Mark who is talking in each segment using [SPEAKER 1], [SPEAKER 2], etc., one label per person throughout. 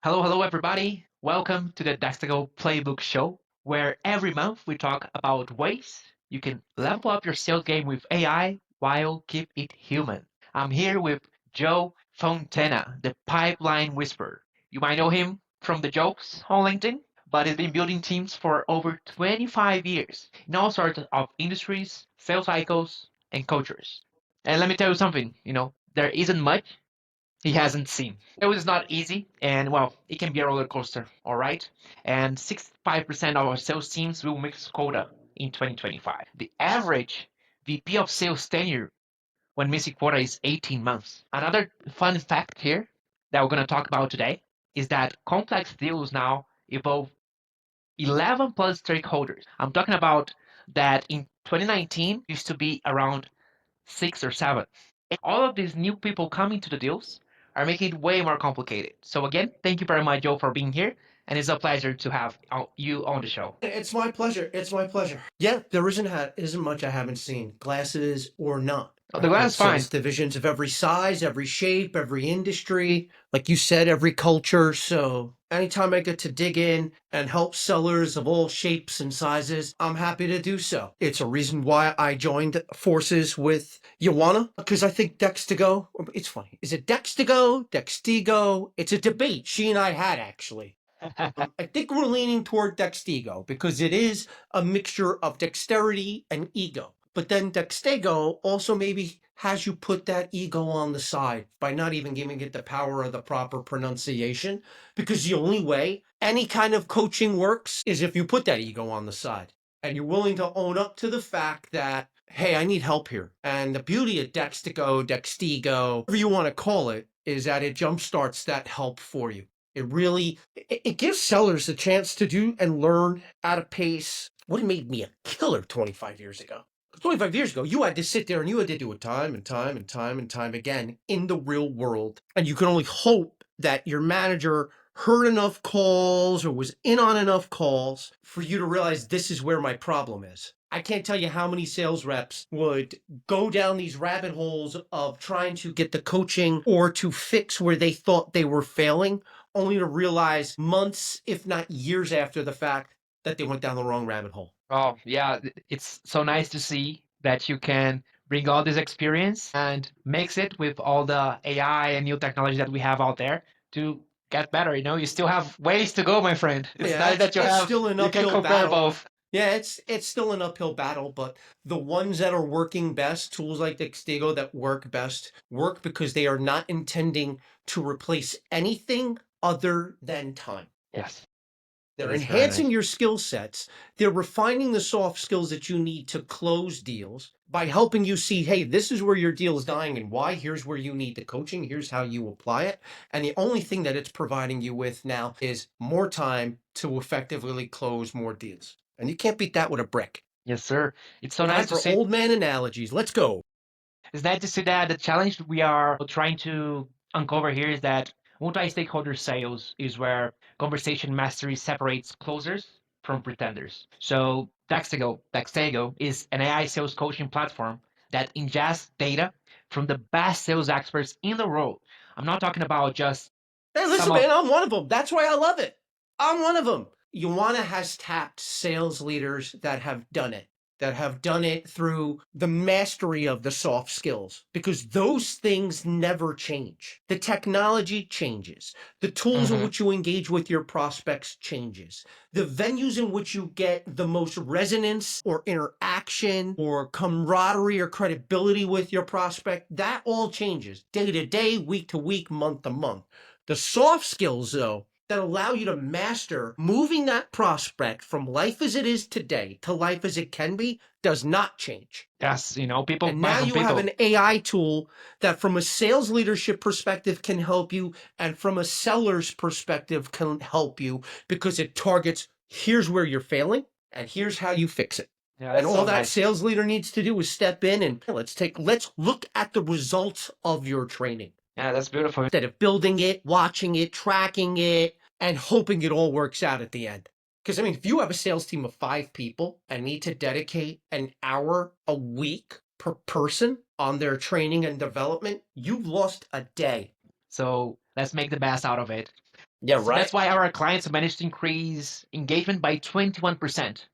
[SPEAKER 1] Hello, everybody. Welcome to the Dextego Playbook Show, where every month we talk about ways you can level up your sales game with AI while keep it human. I'm here with Joe Fontana, the pipeline whisperer. You might know him from the jokes on LinkedIn, but he's been building teams for over 25 years in all sorts of industries, sales cycles, and cultures. And let me tell you something, there isn't much he hasn't seen. It was not easy, and well, it can be a roller coaster, all right? And 65% of our sales teams will mix quota in 2025. The average VP of sales tenure when missing quota is 18 months. Another fun fact here that we're going to talk about today is that complex deals now involve 11 plus stakeholders. I'm talking about that in 2019 used to be around six or seven. And all of these new people coming to the deals are making it way more complicated. So again, thank you very much, Joe, for being here, and it's a pleasure to have you on the show.
[SPEAKER 2] It's my pleasure. It's my pleasure. Yeah, there isn't much I haven't seen, glasses or not.
[SPEAKER 1] Oh, the glass is fine.
[SPEAKER 2] Sales divisions of every size, every shape, every industry, like you said, every culture. So anytime I get to dig in and help sellers of all shapes and sizes, I'm happy to do so. It's a reason why I joined forces with Joanna, because I think Dextego, it's funny. Is it Dextego, Dextego? It's a debate she and I had actually. I think we're leaning toward Dextego because it is a mixture of dexterity and ego. But then Dextego also maybe has you put that ego on the side by not even giving it the power of the proper pronunciation. Because the only way any kind of coaching works is if you put that ego on the side and you're willing to own up to the fact that, hey, I need help here. And the beauty of Dextego, whatever you want to call it, is that it jumpstarts that help for you. It gives sellers a chance to do and learn at a pace. What made me a killer 25 years ago? 25 years ago, you had to sit there and you had to do it time and time and time and time again in the real world. And you can only hope that your manager heard enough calls or was in on enough calls for you to realize this is where my problem is. I can't tell you how many sales reps would go down these rabbit holes of trying to get the coaching or to fix where they thought they were failing, only to realize months, if not years after the fact, that they went down the wrong rabbit hole.
[SPEAKER 1] Oh, yeah, it's so nice to see that you can bring all this experience and mix it with all the AI and new technology that we have out there to get better. You still have ways to go, my friend. It's
[SPEAKER 2] Yeah,
[SPEAKER 1] nice that
[SPEAKER 2] it's still an
[SPEAKER 1] you can
[SPEAKER 2] uphill
[SPEAKER 1] compare
[SPEAKER 2] battle.
[SPEAKER 1] both.
[SPEAKER 2] Yeah, it's still an uphill battle, but the ones that are working best, tools like Dextego that work best, work because they are not intending to replace anything other than time.
[SPEAKER 1] Yes,
[SPEAKER 2] They're
[SPEAKER 1] that is very
[SPEAKER 2] enhancing
[SPEAKER 1] nice.
[SPEAKER 2] your skill sets. They're refining the soft skills that you need to close deals by helping you see, hey, this is where your deal is dying and why. Here's where you need the coaching. Here's how you apply it. And the only thing that it's providing you with now is more time to effectively close more deals. And you can't beat that with a brick.
[SPEAKER 1] Yes, sir. It's so
[SPEAKER 2] Time
[SPEAKER 1] nice to
[SPEAKER 2] for
[SPEAKER 1] see.
[SPEAKER 2] old man analogies. Let's go.
[SPEAKER 1] It's nice to see that the challenge we are trying to uncover here is that multi-stakeholder sales is where conversation mastery separates closers from pretenders. So Dextego is an AI sales coaching platform that ingests data from the best sales experts in the world. I'm not talking about just
[SPEAKER 2] Hey,
[SPEAKER 1] some
[SPEAKER 2] listen,
[SPEAKER 1] of
[SPEAKER 2] man, I'm one of them. That's why I love it. I'm one of them. Ioana has tapped sales leaders that have done it through the mastery of the soft skills, because those things never change. The technology changes. The tools in
[SPEAKER 1] Mhm.
[SPEAKER 2] which you engage with your prospects changes. The venues in which you get the most resonance or interaction or camaraderie or credibility with your prospect, that all changes day to day, week to week, month to month. The soft skills, though, that allow you to master moving that prospect from life as it is today to life as it can be does not change.
[SPEAKER 1] Yes, people
[SPEAKER 2] And
[SPEAKER 1] buy
[SPEAKER 2] now
[SPEAKER 1] from
[SPEAKER 2] you have
[SPEAKER 1] people.
[SPEAKER 2] an AI tool that, from a sales leadership perspective, can help you, and from a seller's perspective, can help you because it targets here's where you're failing and here's how you fix it.
[SPEAKER 1] Yeah,
[SPEAKER 2] And
[SPEAKER 1] that's
[SPEAKER 2] all
[SPEAKER 1] so
[SPEAKER 2] that
[SPEAKER 1] nice.
[SPEAKER 2] sales leader needs to do is step in and let's look at the results of your training
[SPEAKER 1] Yeah, that's beautiful.
[SPEAKER 2] instead of building it, watching it, tracking it, and hoping it all works out at the end. Because, I mean, if you have a sales team of 5 people and need to dedicate an hour a week per person on their training and development, you've lost a day.
[SPEAKER 1] So let's make the best out of it.
[SPEAKER 2] Yeah,
[SPEAKER 1] So
[SPEAKER 2] right.
[SPEAKER 1] that's why our clients managed to increase engagement by 21%,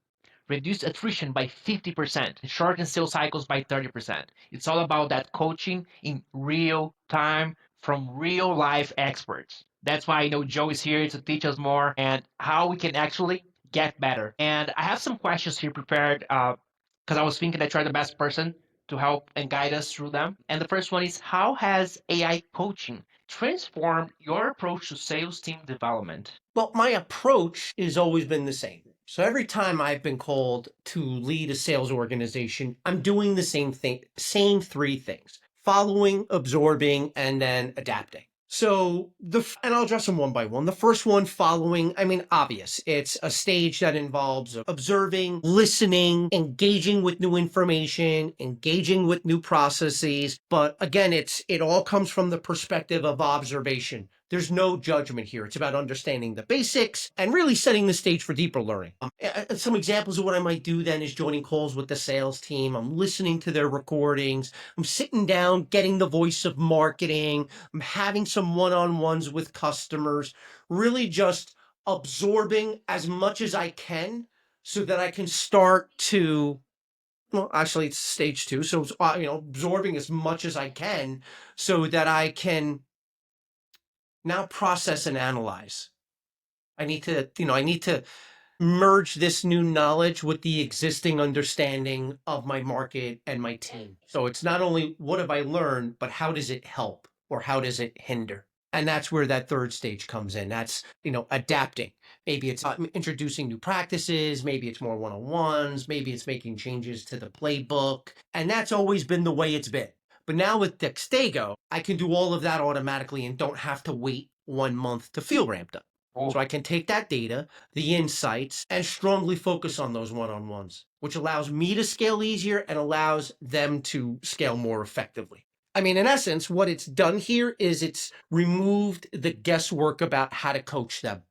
[SPEAKER 1] reduce attrition by 50%, shorten sales cycles by 30%. It's all about that coaching in real time from real life experts. That's why I know Joe is here to teach us more and how we can actually get better. And I have some questions here prepared because I was thinking that you're the best person to help and guide us through them. And the first one is, how has AI coaching transformed your approach to sales team development?
[SPEAKER 2] Well, my approach has always been the same. So every time I've been called to lead a sales organization, I'm doing the same thing, same three things: following, absorbing, and then adapting. So and I'll address them one by one. The first one, following, I mean, obvious. It's a stage that involves observing, listening, engaging with new information, engaging with new processes. But again, it all comes from the perspective of observation. There's no judgment here. It's about understanding the basics and really setting the stage for deeper learning. Some examples of what I might do then is joining calls with the sales team. I'm listening to their recordings. I'm sitting down, getting the voice of marketing. I'm having some one-on-ones with customers, really just absorbing as much as I can so that I can start to, well, actually it's stage two. So, absorbing as much as I can so that I can now process and analyze. I need to merge this new knowledge with the existing understanding of my market and my team. So it's not only what have I learned, but how does it help or how does it hinder? And that's where that third stage comes in. That's, adapting. Maybe it's introducing new practices. Maybe it's more one-on-ones. Maybe it's making changes to the playbook. And that's always been the way it's been. But now with Dextego, I can do all of that automatically and don't have to wait 1 month to feel ramped up. So
[SPEAKER 1] Oh,
[SPEAKER 2] I can take that data, the insights, and strongly focus on those one-on-ones, which allows me to scale easier and allows them to scale more effectively. I mean, in essence, what it's done here is it's removed the guesswork about how to coach them.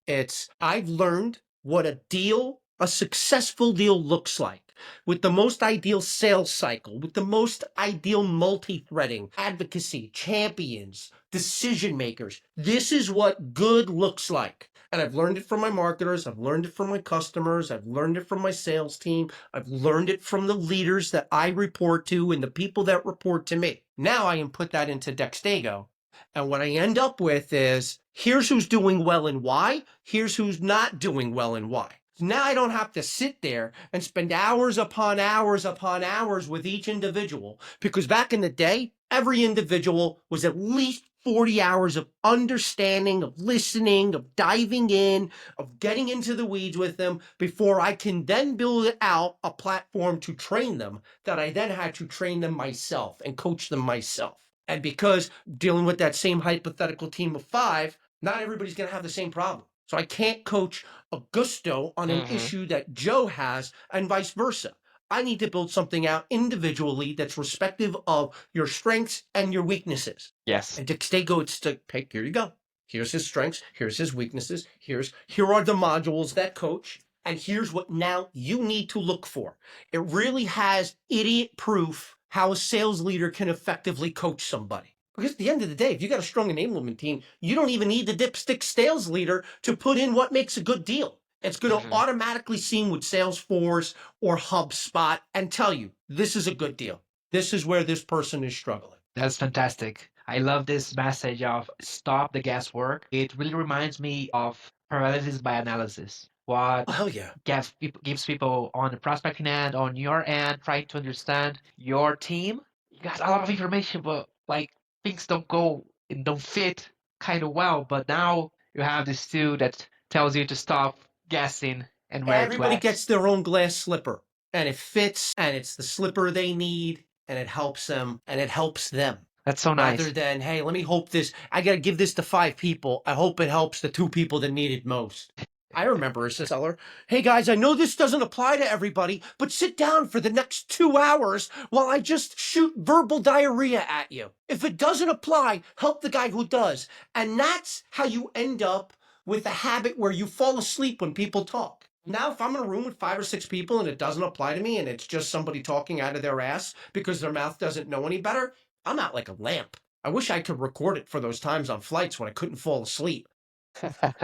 [SPEAKER 2] I've learned what a successful deal looks like, with the most ideal sales cycle, with the most ideal multi-threading, advocacy, champions, decision makers. This is what good looks like. And I've learned it from my marketers. I've learned it from my customers. I've learned it from my sales team. I've learned it from the leaders that I report to and the people that report to me. Now I can put that into Dextego. And what I end up with is, here's who's doing well and why. Here's who's not doing well and why. Now I don't have to sit there and spend hours upon hours upon hours with each individual, because back in the day, every individual was at least 40 hours of understanding, of listening, of diving in, of getting into the weeds with them before I can then build out a platform to train them, that I then had to train them myself and coach them myself. And because dealing with that same hypothetical team of 5, not everybody's going to have the same problem. So I can't coach Augusto on an
[SPEAKER 1] mm-hmm.
[SPEAKER 2] issue that Joe has and vice versa. I need to build something out individually that's respective of your strengths and your weaknesses.
[SPEAKER 1] Yes.
[SPEAKER 2] And Dextego, it's to, hey, here you go. Here's his strengths. Here's his weaknesses. Here are the modules that coach. And here's what now you need to look for. It really has idiot proof how a sales leader can effectively coach somebody. Because at the end of the day, if you got a strong enablement team, you don't even need the dipstick sales leader to put in what makes a good deal. It's going to
[SPEAKER 1] Mm-hmm.
[SPEAKER 2] automatically sync with Salesforce or HubSpot and tell you, this is a good deal. This is where this person is struggling.
[SPEAKER 1] That's fantastic. I love this message of stop the guesswork. It really reminds me of paralysis by analysis. What
[SPEAKER 2] Oh, hell yeah.
[SPEAKER 1] gives people on the prospecting end, on your end, trying to understand your team. You got a lot of information, but like things don't go and don't fit kind of well. But now you have this tool that tells you to stop guessing and where to
[SPEAKER 2] Everybody
[SPEAKER 1] act.
[SPEAKER 2] gets their own glass slipper, and it fits, and it's the slipper they need, and it helps them, and it helps them.
[SPEAKER 1] That's so
[SPEAKER 2] Rather
[SPEAKER 1] nice.
[SPEAKER 2] than, hey, let me hope I got to give this to 5 people. I hope it helps the 2 people that need it most. I remember as a seller, hey guys, I know this doesn't apply to everybody, but sit down for the next 2 hours while I just shoot verbal diarrhea at you. If it doesn't apply, help the guy who does. And that's how you end up with a habit where you fall asleep when people talk. Now, if I'm in a room with 5 or 6 people and it doesn't apply to me and it's just somebody talking out of their ass because their mouth doesn't know any better, I'm out like a lamp. I wish I could record it for those times on flights when I couldn't fall asleep.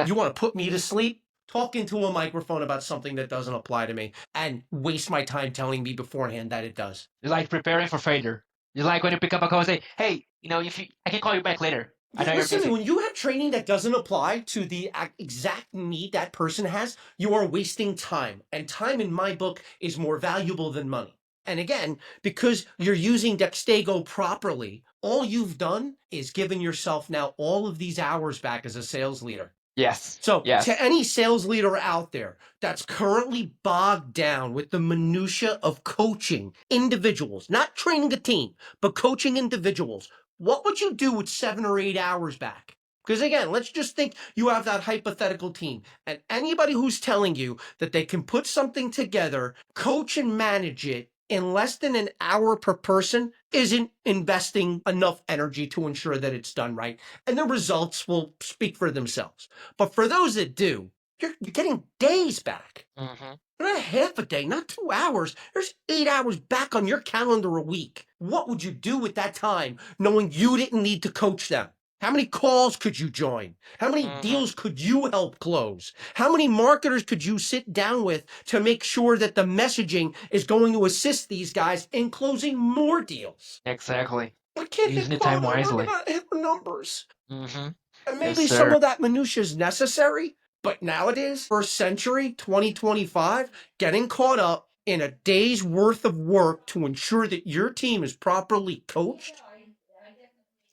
[SPEAKER 2] You want to put me to sleep? Talk into a microphone about something that doesn't apply to me and waste my time telling me beforehand that it does.
[SPEAKER 1] You're like preparing for failure. You're like when you pick up a call and say, "Hey, if you, I can call you back later. I
[SPEAKER 2] Yeah,
[SPEAKER 1] know you're
[SPEAKER 2] listen,
[SPEAKER 1] busy."
[SPEAKER 2] when you have training that doesn't apply to the exact need that person has, you are wasting time. And time in my book is more valuable than money. And again, because you're using Dextego properly, all you've done is given yourself now all of these hours back as a sales leader.
[SPEAKER 1] Yes,
[SPEAKER 2] So, to
[SPEAKER 1] yes,
[SPEAKER 2] any sales leader out there that's currently bogged down with the minutia of coaching individuals, not training a team, but coaching individuals, what would you do with 7 or 8 hours back? Because again, let's just think you have that hypothetical team, and anybody who's telling you that they can put something together, coach and manage it in less than an hour per person isn't investing enough energy to ensure that it's done right. And the results will speak for themselves. But for those that do, you're getting days back.
[SPEAKER 1] hmm
[SPEAKER 2] Not half a day, not 2 hours. There's 8 hours back on your calendar a week. What would you do with that time knowing you didn't need to coach them? How many calls could you join? How many
[SPEAKER 1] hmm
[SPEAKER 2] deals could you help close? How many marketers could you sit down with to make sure that the messaging is going to assist these guys in closing more deals?
[SPEAKER 1] exactly.
[SPEAKER 2] We can't hit
[SPEAKER 1] Using the time
[SPEAKER 2] quota. We're
[SPEAKER 1] wisely.
[SPEAKER 2] going to hit the numbers.
[SPEAKER 1] hmm
[SPEAKER 2] And
[SPEAKER 1] Yes,
[SPEAKER 2] maybe some
[SPEAKER 1] sir.
[SPEAKER 2] of that minutia is necessary, but nowadays, first century, 2025, getting caught up in a day's worth of work to ensure that your team is properly coached,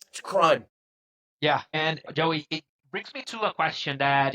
[SPEAKER 2] it's a crime.
[SPEAKER 1] Yeah, and Joey, it brings me to a question that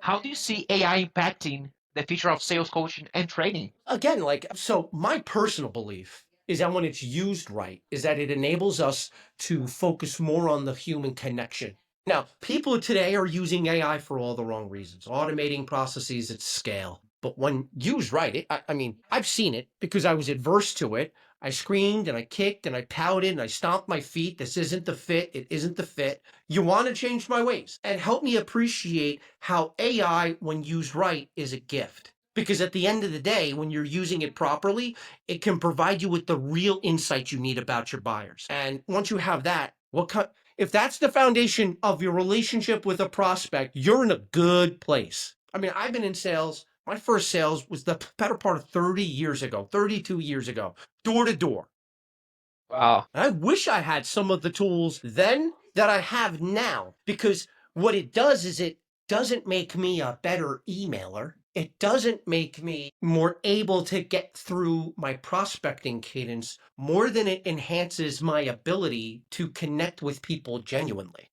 [SPEAKER 1] how do you see AI impacting the future of sales coaching and training?
[SPEAKER 2] Again, so my personal belief is that when it's used right, is that it enables us to focus more on the human connection. Now, people today are using AI for all the wrong reasons, automating processes at scale. But when used right, I mean, I've seen it because I was adverse to it. I screamed and I kicked and I pouted and I stomped my feet. This isn't the fit. It isn't the fit. You want to change my ways and help me appreciate how AI, when used right, is a gift. Because at the end of the day, when you're using it properly, it can provide you with the real insights you need about your buyers. And once you have that, if that's the foundation of your relationship with a prospect, you're in a good place. I mean, I've been in sales. My first sales was the better part of 30 years ago, 32 years ago, door to door.
[SPEAKER 1] Wow.
[SPEAKER 2] I wish I had some of the tools then that I have now, because what it does is it doesn't make me a better emailer. It doesn't make me more able to get through my prospecting cadence more than it enhances my ability to connect with people genuinely.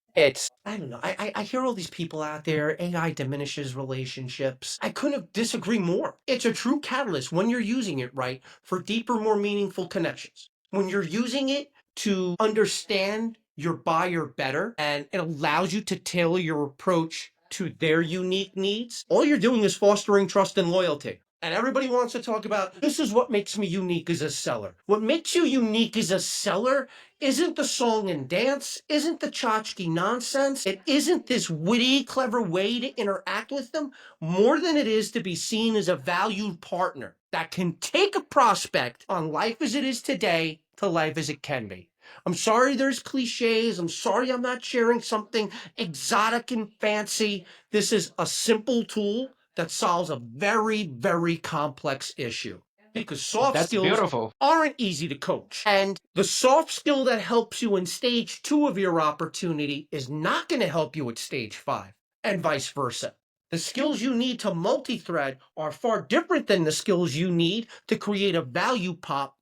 [SPEAKER 2] I don't know. I hear all these people out there, AI diminishes relationships. I couldn't disagree more. It's a true catalyst when you're using it right for deeper, more meaningful connections. When you're using it to understand your buyer better and it allows you to tailor your approach to their unique needs, all you're doing is fostering trust and loyalty. And everybody wants to talk about this is what makes me unique as a seller. What makes you unique as a seller isn't the song and dance, isn't the tchotchke nonsense, it isn't this witty, clever way to interact with them, more than it is to be seen as a valued partner that can take a prospect on life as it is today to life as it can be. I'm sorry there's cliches. I'm sorry I'm not sharing something exotic and fancy. This is a simple tool that solves a very, very complex issue. Because soft
[SPEAKER 1] That's
[SPEAKER 2] skills
[SPEAKER 1] beautiful.
[SPEAKER 2] aren't easy to coach. And the soft skill that helps you in stage 2 of your opportunity is not going to help you at stage 5, and vice versa. The skills you need to multi-thread are far different than the skills you need to create a value prop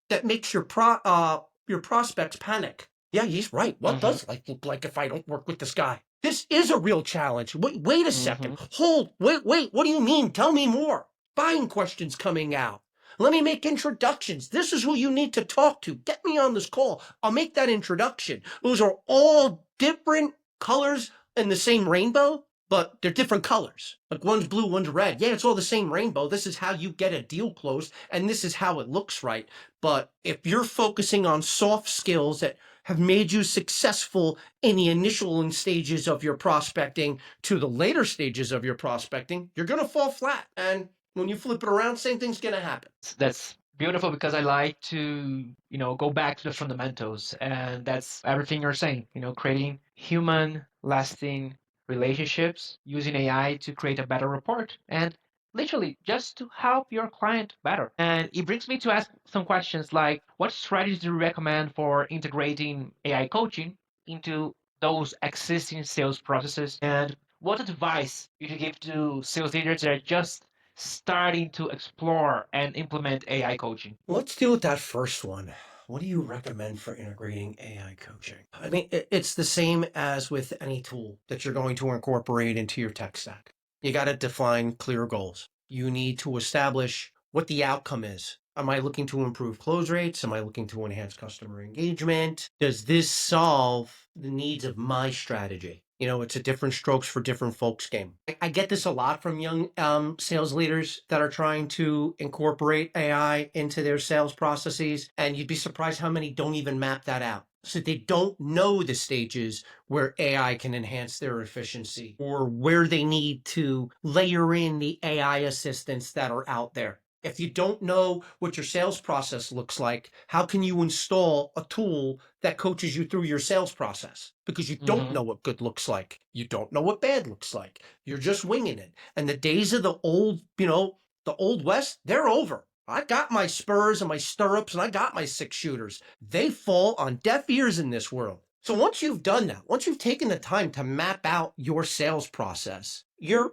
[SPEAKER 2] that makes your prospects panic. Yeah, he's right. What
[SPEAKER 1] hmm
[SPEAKER 2] does life look like if I don't work with this guy? This is a real challenge. Wait a
[SPEAKER 1] hmm
[SPEAKER 2] second. Hold. Wait. What do you mean? Tell me more. Buying questions coming out. Let me make introductions. This is who you need to talk to. Get me on this call. I'll make that introduction. Those are all different colors in the same rainbow, but they're different colors. Like one's blue, one's red. Yeah, it's all the same rainbow. This is how you get a deal closed, and this is how it looks right. But if you're focusing on soft skills that have made you successful in the initial stages of your prospecting to the later stages of your prospecting, you're going to fall flat. And when you flip it around, same thing's going to happen.
[SPEAKER 1] That's beautiful because I like to, go back to the fundamentals, and that's everything you're saying. Creating human, lasting relationships, using AI to create a better report, and literally just to help your client better. And it brings me to ask some questions like what strategies do you recommend for integrating AI coaching into those existing sales processes? And what advice you could give to sales leaders that are just starting to explore and implement AI coaching?
[SPEAKER 2] Let's deal with that first one. What do you recommend for integrating AI coaching? I mean, it's the same as with any tool that you're going to incorporate into your tech stack. You got to define clear goals. You need to establish what the outcome is. Am I looking to improve close rates? Am I looking to enhance customer engagement? Does this solve the needs of my strategy? You know, it's a different strokes for different folks game. I get this a lot from young sales leaders that are trying to incorporate AI into their sales processes, and you'd be surprised how many don't even map that out. So they don't know the stages where AI can enhance their efficiency or where they need to layer in the AI assistants that are out there. If you don't know what your sales process looks like, how can you install a tool that coaches you through your sales process? Because you don't
[SPEAKER 1] Mm-hmm.
[SPEAKER 2] know what good looks like. You don't know what bad looks like. You're just winging it. And the days of the old, the old West, they're over. I got my spurs and my stirrups and I got my 6 shooters. They fall on deaf ears in this world. So once you've done that, once you've taken the time to map out your sales process, now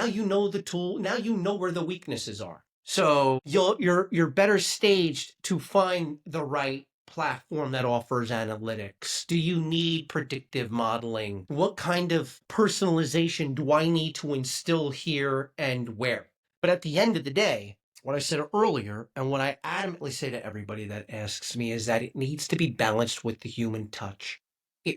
[SPEAKER 2] you know the tool, now you know where the weaknesses are. So you're better staged to find the right platform that offers analytics. Do you need predictive modeling? What kind of personalization do I need to instill here and where? But at the end of the day, what I said earlier and what I adamantly say to everybody that asks me is that it needs to be balanced with the human touch. If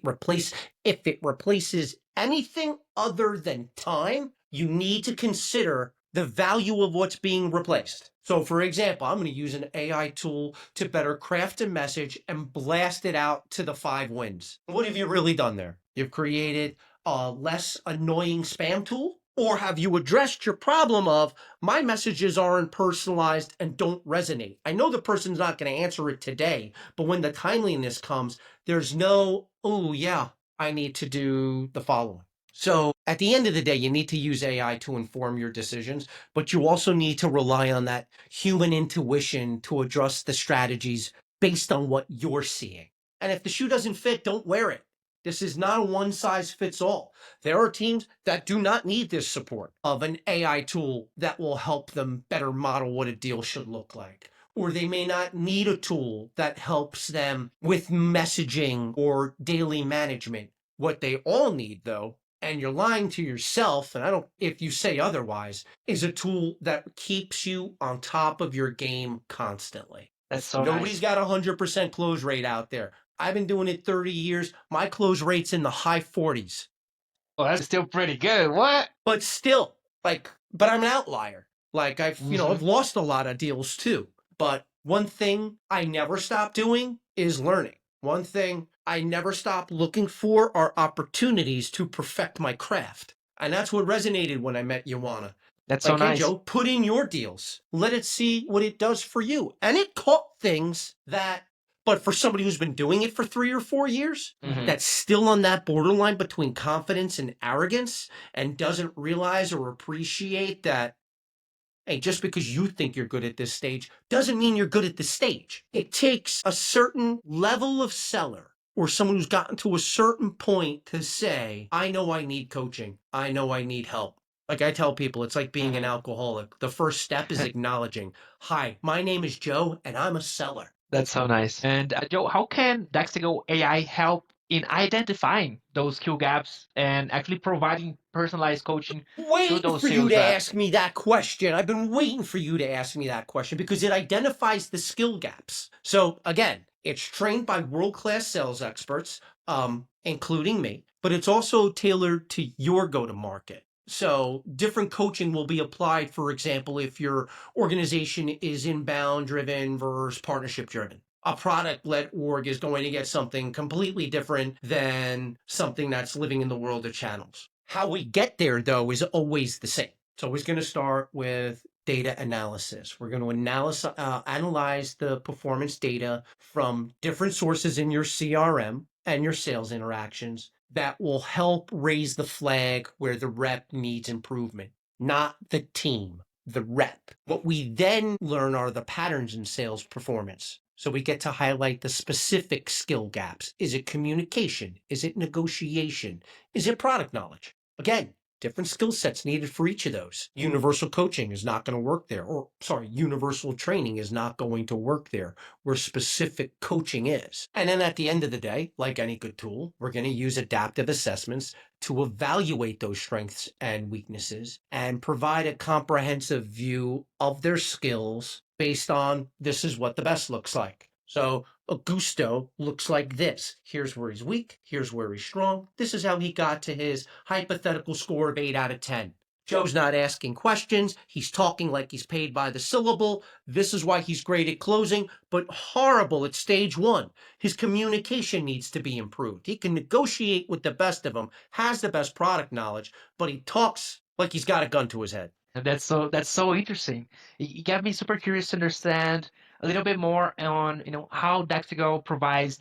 [SPEAKER 2] it replaces anything other than time, you need to consider the value of what's being replaced. So for example, I'm going to use an AI tool to better craft a message and blast it out to the 5 winds. What have you really done there? You've created a less annoying spam tool? Or have you addressed your problem of my messages aren't personalized and don't resonate? I know the person's not going to answer it today, but when the timeliness comes, there's no, oh yeah, I need to do the following. So at the end of the day, you need to use AI to inform your decisions, but you also need to rely on that human intuition to adjust the strategies based on what you're seeing. And if the shoe doesn't fit, don't wear it. This is not a one size fits all. There are teams that do not need this support of an AI tool that will help them better model what a deal should look like. Or they may not need a tool that helps them with messaging or daily management. What they all need, though, and you're lying to yourself, and I don't, if you say otherwise, is a tool that keeps you on top of your game constantly.
[SPEAKER 1] That's so
[SPEAKER 2] Nobody's
[SPEAKER 1] nice.
[SPEAKER 2] got 100% close rate out there. I've been doing it 30 years. My close rate's in the high 40s.
[SPEAKER 1] Well, that's still pretty good. What?
[SPEAKER 2] But still, but I'm an outlier. I've
[SPEAKER 1] Mm-hmm.
[SPEAKER 2] lost a lot of deals too. But one thing I never stop doing is learning. One thing I never stop looking for are opportunities to perfect my craft. And that's what resonated when I met Joanna.
[SPEAKER 1] That's so
[SPEAKER 2] Like, hey,
[SPEAKER 1] nice.
[SPEAKER 2] Joe, put in your deals. Let it see what it does for you. And it caught things that, but for somebody who's been doing it for 3 or 4 years,
[SPEAKER 1] Mm-hmm.
[SPEAKER 2] that's still on that borderline between confidence and arrogance and doesn't realize or appreciate that, hey, just because you think you're good at this stage doesn't mean you're good at the stage. It takes a certain level of seller or someone who's gotten to a certain point to say, I know I need coaching. I know I need help. Like I tell people, it's like being an
[SPEAKER 1] Mm-hmm.
[SPEAKER 2] alcoholic. The first step is acknowledging, hi, my name is Joe and I'm a seller.
[SPEAKER 1] That's so nice. And Joe, how can Dextego AI help in identifying those skill gaps and actually providing personalized coaching through
[SPEAKER 2] Waiting
[SPEAKER 1] those
[SPEAKER 2] for you
[SPEAKER 1] sales
[SPEAKER 2] to
[SPEAKER 1] reps?
[SPEAKER 2] ask me that question. I've been waiting for you to ask me that question because it identifies the skill gaps. So again, it's trained by world-class sales experts, including me, but it's also tailored to your go-to-market. So different coaching will be applied, for example, if your organization is inbound driven versus partnership driven. A product led org is going to get something completely different than something that's living in the world of channels. How we get there, though, is always the same. It's always going to start with data analysis. We're going to analyze the performance data from different sources in your CRM and your sales interactions. that will help raise the flag where the rep needs improvement, not the team, the rep. What we then learn are the patterns in sales performance. So we get to highlight the specific skill gaps. Is it communication? Is it negotiation? Is it product knowledge? Again, different skill sets needed for each of those. Universal coaching is not going to work there. Universal training is not going to work there where specific coaching is. And then at the end of the day, like any good tool, we're going to use adaptive assessments to evaluate those strengths and weaknesses and provide a comprehensive view of their skills based on this is what the best looks like. So Augusto looks like this. Here's where he's weak. Here's where he's strong. This is how he got to his hypothetical score of 8 out of 10. Joe's not asking questions. He's talking like he's paid by the syllable. This is why he's great at closing, but horrible at stage 1. His communication needs to be improved. He can negotiate with the best of them, has the best product knowledge, but he talks like he's got a gun to his head.
[SPEAKER 1] And that's so interesting. You got me super curious to understand a little bit more on how Dextego provides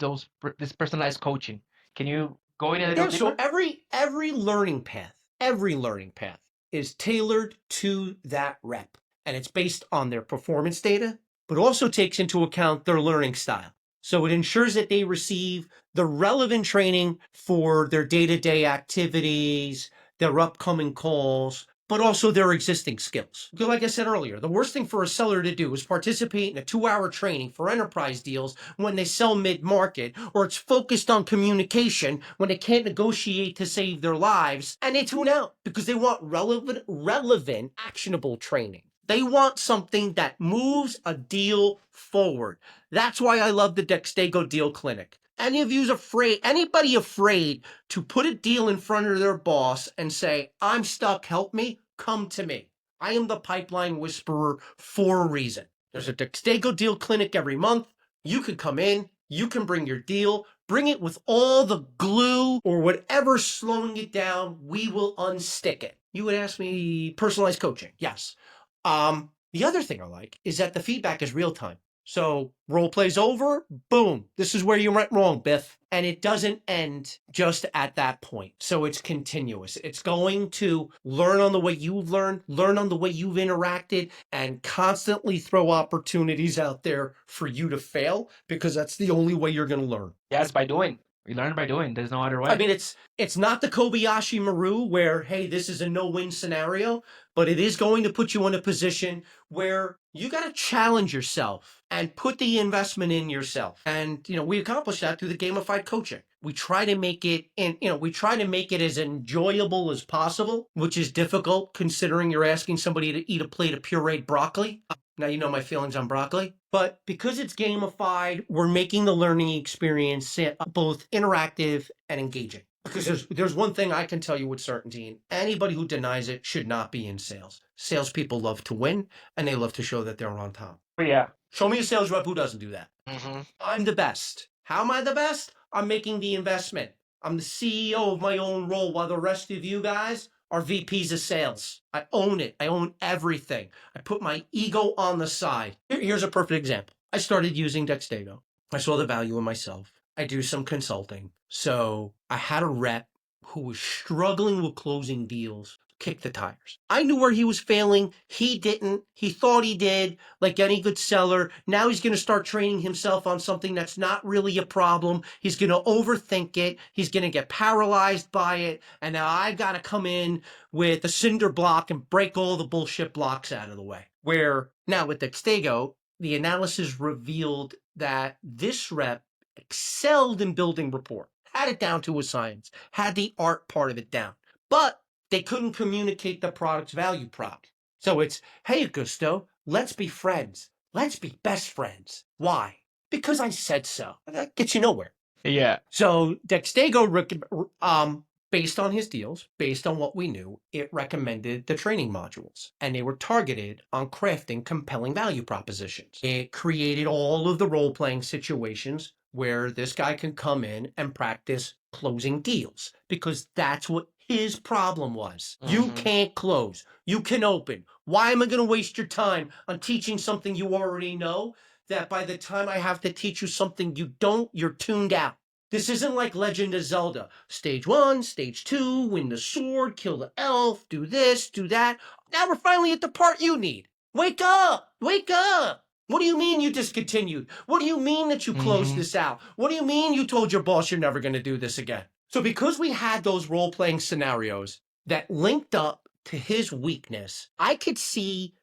[SPEAKER 1] this personalized coaching. Can you go in a little
[SPEAKER 2] Yeah, so
[SPEAKER 1] deeper?
[SPEAKER 2] every learning path is tailored to that rep. And it's based on their performance data, but also takes into account their learning style. So it ensures that they receive the relevant training for their day-to-day activities, their upcoming calls, but also their existing skills. Because like I said earlier, the worst thing for a seller to do is participate in a 2-hour training for enterprise deals when they sell mid-market, or it's focused on communication when they can't negotiate to save their lives, and they tune out because they want relevant, actionable training. They want something that moves a deal forward. That's why I love the Dextego Deal Clinic. Anybody afraid to put a deal in front of their boss and say, I'm stuck, help me, come to me. I am the pipeline whisperer for a reason. There's a Dextego Deal Clinic every month. You can come in, you can bring your deal, bring it with all the glue or whatever's slowing it down. We will unstick it. You would ask me personalized coaching. Yes. The other thing I like is that the feedback is real time. So role play's over, boom, this is where you went wrong, Biff. And it doesn't end just at that point. So it's continuous. It's going to learn on the way you've learned, learn on the way you've interacted, and constantly throw opportunities out there for you to fail, because that's the only way you're going to learn.
[SPEAKER 1] Yes, by doing. We learn by doing. There's no other way.
[SPEAKER 2] I mean, it's not the Kobayashi Maru where, hey, this is a no-win scenario, but it is going to put you in a position where you got to challenge yourself and put the investment in yourself. And, we accomplish that through the gamified coaching. We try to make it as enjoyable as possible, which is difficult considering you're asking somebody to eat a plate of pureed broccoli. Now you know my feelings on broccoli. But because it's gamified, we're making the learning experience both interactive and engaging. Because there's one thing I can tell you with certainty, and anybody who denies it should not be in sales. Salespeople love to win, and they love to show that they're on top.
[SPEAKER 1] But yeah.
[SPEAKER 2] Show me a sales rep who doesn't do that.
[SPEAKER 1] Mm-hmm.
[SPEAKER 2] I'm the best. How am I the best? I'm making the investment. I'm the CEO of my own role, while the rest of you guys are VPs of sales. I own it. I own everything. I put my ego on the side. Here's a perfect example. I started using Dextego. I saw the value in myself. I do some consulting. So I had a rep who was struggling with closing deals, kick the tires. I knew where he was failing. He didn't. He thought he did, like any good seller. Now he's going to start training himself on something that's not really a problem. He's going to overthink it. He's going to get paralyzed by it. And now I've got to come in with a cinder block and break all the bullshit blocks out of the way. Where now with Dextego, the analysis revealed that this rep excelled in building rapport, had it down to a science, had the art part of it down. But they couldn't communicate the product's value prop. So it's, hey, Augusto, let's be friends. Let's be best friends. Why? Because I said so. That gets you nowhere.
[SPEAKER 1] Yeah.
[SPEAKER 2] So Dextego, based on his deals, based on what we knew, it recommended the training modules, and they were targeted on crafting compelling value propositions. It created all of the role-playing situations where this guy can come in and practice closing deals, because that's what his problem was. You can't close. You can open. Why am I going to waste your time on teaching something you already know, that by the time I have to teach you something you don't, you're tuned out? This isn't like Legend of Zelda. Stage 1, Stage 2, win the sword, kill the elf, do this, do that. Now we're finally at the part you need. Wake up! Wake up! What do you mean you discontinued? What do you mean that you closed
[SPEAKER 1] Mm-hmm.
[SPEAKER 2] this out? What do you mean you told your boss you're never going to do this again? So because we had those role-playing scenarios that linked up to his weakness, I could see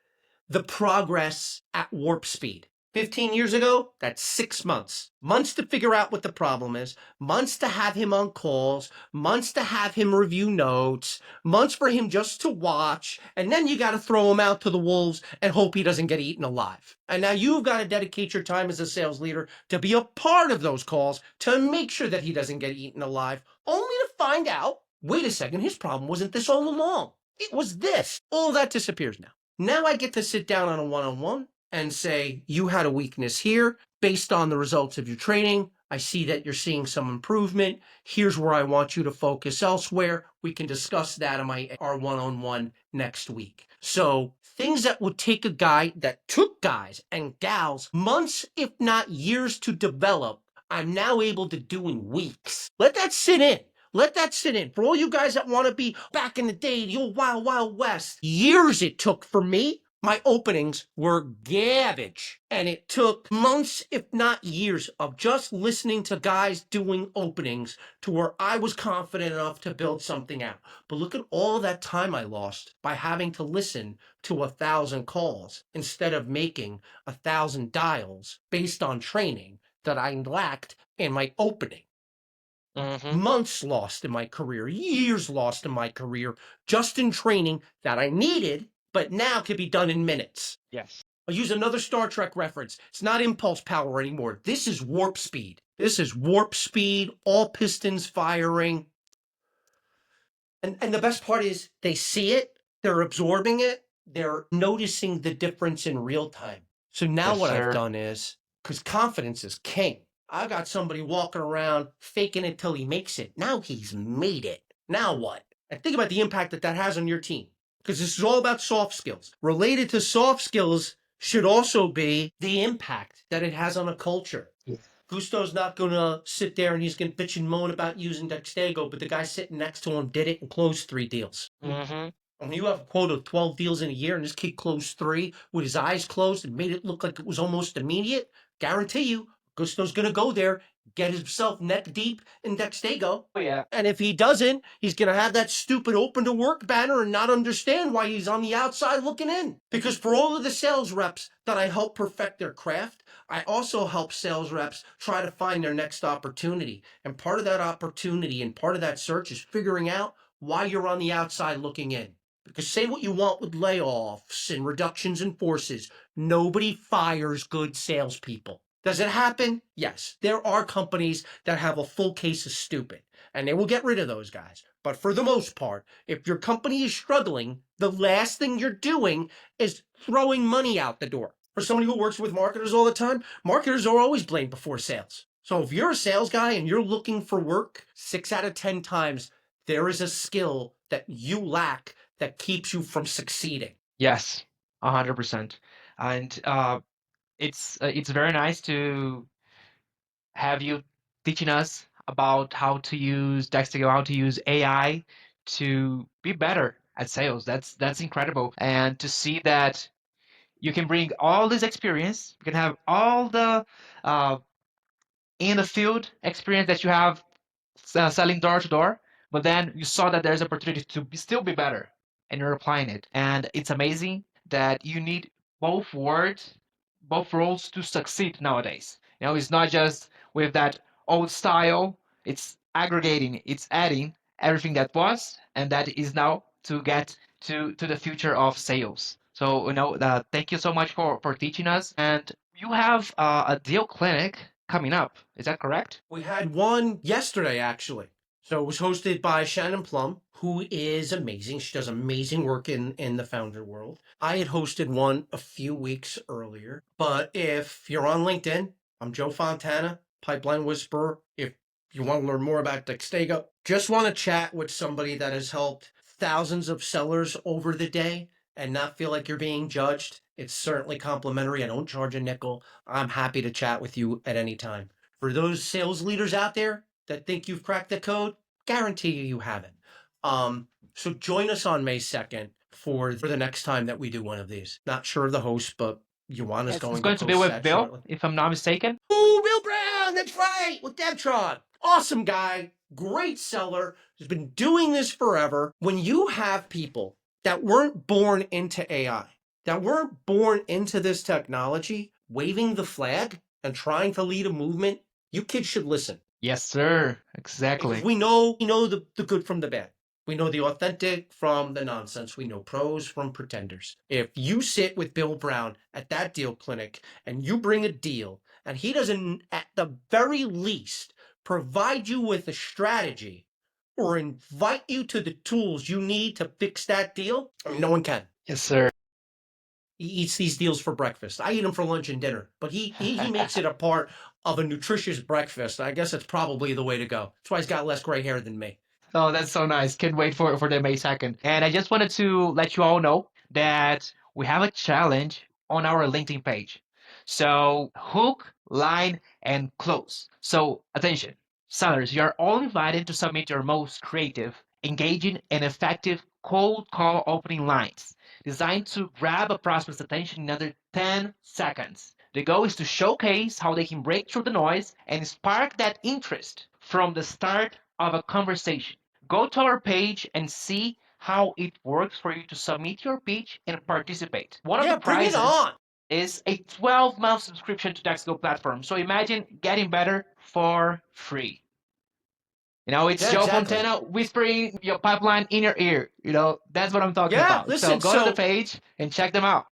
[SPEAKER 2] the progress at warp speed. 15 years ago, that's 6 months. Months to figure out what the problem is, months to have him on calls, months to have him review notes, months for him just to watch, and then you got to throw him out to the wolves and hope he doesn't get eaten alive. And now you've got to dedicate your time as a sales leader to be a part of those calls to make sure that he doesn't get eaten alive, only to find out, wait a second, his problem wasn't this all along. It was this. All that disappears now. Now I get to sit down on a one-on-one and say, you had a weakness here. Based on the results of your training, I see that you're seeing some improvement. Here's where I want you to focus elsewhere. We can discuss that in our one-on-one next week. So things that would take a guy that took guys and gals months, if not years to develop, I'm now able to do in weeks. Let that sit in. Let that sit in. For all you guys that want to be back in the day, the old Wild Wild West, years it took for me. My openings were garbage. And it took months, if not years, of just listening to guys doing openings to where I was confident enough to build something out. But look at all that time I lost by having to listen to 1,000 calls instead of making 1,000 dials based on training that I lacked in my opening.
[SPEAKER 1] Mm-hmm.
[SPEAKER 2] Months lost in my career, years lost in my career, just in training that I needed, but now could be done in minutes.
[SPEAKER 1] Yes.
[SPEAKER 2] I'll use another Star Trek reference. It's not impulse power anymore. This is warp speed. This is warp speed, all pistons firing. And the best part is they see it, they're absorbing it, they're noticing the difference in real time. So now
[SPEAKER 1] Yes,
[SPEAKER 2] what I've
[SPEAKER 1] sir.
[SPEAKER 2] done is, because confidence is king, I got somebody walking around faking it till he makes it. Now he's made it. Now what? And think about the impact that that has on your team. Because this is all about soft skills. Related to soft skills should also be the impact that it has on a culture.
[SPEAKER 1] Yes.
[SPEAKER 2] Gusto's not going to sit there and he's going to bitch and moan about using Dextego, but the guy sitting next to him did it and closed 3 deals.
[SPEAKER 1] Mm-hmm.
[SPEAKER 2] When you have a quote of 12 deals in a year and this kid closed 3 with his eyes closed and made it look like it was almost immediate, guarantee you, Gusto's going to go there, get himself neck deep in Dextego.
[SPEAKER 1] Oh, yeah.
[SPEAKER 2] And if he doesn't, he's going to have that stupid open to work banner and not understand why he's on the outside looking in. Because for all of the sales reps that I help perfect their craft, I also help sales reps try to find their next opportunity. And part of that opportunity and part of that search is figuring out why you're on the outside looking in. Because say what you want with layoffs and reductions in forces, nobody fires good salespeople. Does it happen? Yes. There are companies that have a full case of stupid, and they will get rid of those guys. But for the most part, if your company is struggling, the last thing you're doing is throwing money out the door. For somebody who works with marketers all the time, marketers are always blamed before sales. So if you're a sales guy and you're looking for work, 6 out of 10 times, there is a skill that you lack that keeps you from succeeding.
[SPEAKER 1] Yes, 100%. And it's very nice to have you teaching us about how to use Dextego, how to use AI to be better at sales. That's incredible. And to see that you can bring all this experience, you can have all the uh, in the field experience that you have selling door to door, but then you saw that there's opportunity to still be better, and you're applying it. And it's amazing that you need both words, both roles to succeed nowadays. It's not just with that old style. It's aggregating, it's adding everything that was and that is now to get to the future of sales. So thank you so much for teaching us. And you have a deal clinic coming up. Is that correct?
[SPEAKER 2] We had one yesterday, actually. So it was hosted by Shannon Plum, who is amazing. She does amazing work in the founder world. I had hosted one a few weeks earlier. But if you're on LinkedIn, I'm Joe Fontana, Pipeline Whisperer. If you want to learn more about Dextego, just want to chat with somebody that has helped thousands of sellers over the day and not feel like you're being judged, it's certainly complimentary. I don't charge a nickel. I'm happy to chat with you at any time. For those sales leaders out there, that think you've cracked the code, guarantee you haven't. So join us on May 2nd for the next time that we do one of these. Not sure of the host, but Joanna's
[SPEAKER 1] It's
[SPEAKER 2] going to
[SPEAKER 1] going to be
[SPEAKER 2] post
[SPEAKER 1] with
[SPEAKER 2] that
[SPEAKER 1] Bill,
[SPEAKER 2] shortly.
[SPEAKER 1] if I'm not mistaken.
[SPEAKER 2] Oh, Bill Brown, that's right, with Devtron. Awesome guy, great seller, has been doing this forever. When you have people that weren't born into AI, that weren't born into this technology, waving the flag and trying to lead a movement, you kids should listen.
[SPEAKER 1] Yes, sir.
[SPEAKER 2] Because
[SPEAKER 1] Exactly.
[SPEAKER 2] we know the good from the bad. We know the authentic from the nonsense. We know pros from pretenders. If you sit with Bill Brown at that deal clinic and you bring a deal and he doesn't, at the very least, provide you with a strategy or invite you to the tools you need to fix that deal, no one can.
[SPEAKER 1] Yes, sir.
[SPEAKER 2] He eats these deals for breakfast. I eat them for lunch and dinner, but he makes it a part of a nutritious breakfast. I guess it's probably the way to go. That's why he's got less gray hair than me.
[SPEAKER 1] Oh, that's so nice. Can't wait for the May 2nd. And I just wanted to let you all know that we have a challenge on our LinkedIn page. So, hook, line, and close. So, attention, sellers, you're all invited to submit your most creative, engaging, and effective cold call opening lines designed to grab a prospect's attention in under 10 seconds. The goal is to showcase how they can break through the noise and spark that interest from the start of a conversation. Go to our page and see how it works for you to submit your pitch and participate. One of the
[SPEAKER 2] Yeah, bring it
[SPEAKER 1] prizes
[SPEAKER 2] on.
[SPEAKER 1] is a 12-month subscription to Dextego platform. So imagine getting better for free. It's
[SPEAKER 2] Yeah,
[SPEAKER 1] Joe
[SPEAKER 2] exactly.
[SPEAKER 1] Fontana whispering your pipeline in your ear. That's what I'm talking
[SPEAKER 2] Yeah,
[SPEAKER 1] about. So
[SPEAKER 2] listen,
[SPEAKER 1] go to the
[SPEAKER 2] so
[SPEAKER 1] page and check them out.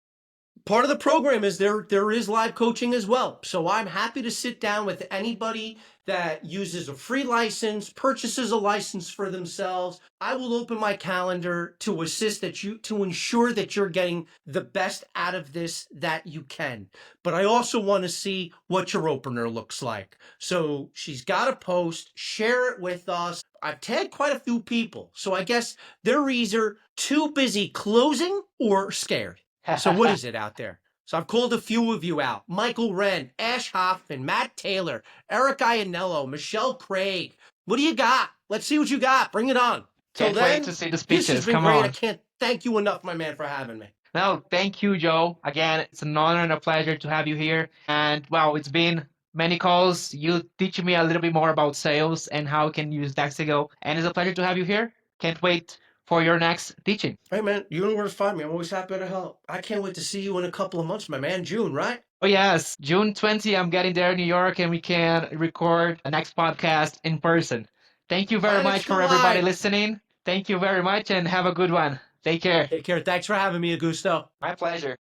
[SPEAKER 2] part of the program is there is live coaching as well. So I'm happy to sit down with anybody that uses a free license, purchases a license for themselves. I will open my calendar to assist to ensure that you're getting the best out of this that you can. But I also want to see what your opener looks like. So she's got a post, share it with us. I've tagged quite a few people. So I guess they're either too busy closing or scared. So what is it out there? So I've called a few of you out. Michael Wren, Ash Hoffman, Matt Taylor, Eric Iannello, Michelle Craig. What do you got? Let's see what you got. Bring it on. Till
[SPEAKER 1] Can't wait to
[SPEAKER 2] then,
[SPEAKER 1] see the
[SPEAKER 2] this has
[SPEAKER 1] speeches.
[SPEAKER 2] been
[SPEAKER 1] Come
[SPEAKER 2] great. I
[SPEAKER 1] on.
[SPEAKER 2] can't thank you enough, my man, for having me.
[SPEAKER 1] No, thank you, Joe. Again, it's an honor and a pleasure to have you here. And wow, it's been many calls. You teaching me a little bit more about sales and how I can use Dextego. And it's a pleasure to have you here. Can't wait for your next teaching.
[SPEAKER 2] Hey, man, you know where to find me. I'm always happy to help. I can't wait to see you in a couple of months, my man. June, right?
[SPEAKER 1] Oh, yes, June 20, I'm getting there in New York and we can record a next podcast in person. Thank you very
[SPEAKER 2] Planets
[SPEAKER 1] much for everybody
[SPEAKER 2] collide.
[SPEAKER 1] listening. Thank you very much and have a good one. Take care.
[SPEAKER 2] Take care. Thanks for having me, Augusto.
[SPEAKER 1] My pleasure.